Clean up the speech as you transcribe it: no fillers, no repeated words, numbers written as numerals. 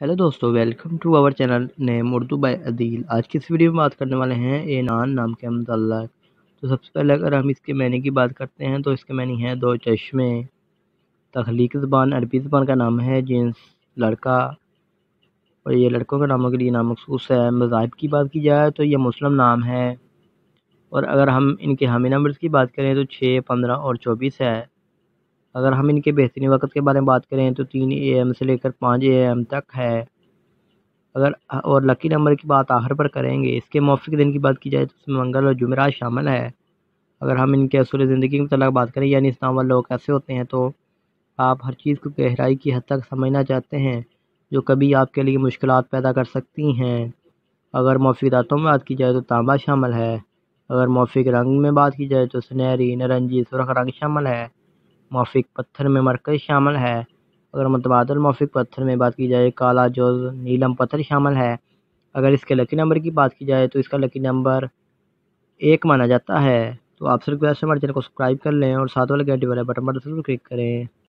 Hello दोस्तों, welcome to our channel name Urdu by Adeel. आज की इस वीडियो में बात करने वाले हैं एनान नाम के मुतल्लक़। तो सबसे पहले अगर हम इसके मैनी की बात करते हैं तो इसके मैनी हैं दो चश्मे। तख्लीकी ज़बान अरबी ज़बान का नाम है जिन्स लड़का, और ये लड़कों के नामों के लिए नाम मखसूस है। मज़ाहिब की बात की जाए तो ये मुस्लिम नाम है। और अगर हम इनके हामी नंबर्स की बात करें तो 6, 15 और 24 है। अगर हम इनके बेहतरीन वक्त के बारे में बात करें तो 3 AM से लेकर 5 AM तक है। अगर और लकी नंबर की बात आखिर पर करेंगे, इसके मौफिक दिन की बात की जाए तो उसमें मंगल और जुमेरात शामिल है। अगर हम इनके असूल ज़िंदगी की मतलब बात करें, यानी इस नाम वाले लोग कैसे होते हैं, तो आप हर चीज़ को गहराई की हद तक समझना चाहते हैं जो कभी आपके लिए मुश्किलात पैदा कर सकती हैं। अगर मौफिक दांतों में बात की जाए तो तांबा शामिल है। अगर मौफिक रंग में बात की जाए तो सुनहरी, नारंगी, सुर्ख रंग शामिल है। मौफिक पत्थर में मरकज़ शामिल है। अगर मुतबादल मौफिक पत्थर में बात की जाए काला जोज़, नीलम पत्थर शामिल है। अगर इसके लकी नंबर की बात की जाए तो इसका लकी नंबर 1 माना जाता है। तो आपसे रिक्वेस्ट है हमारे चैनल को सब्सक्राइब कर लें और साथ वाले घंटी वाले बटन पर ज़रूर क्लिक करें।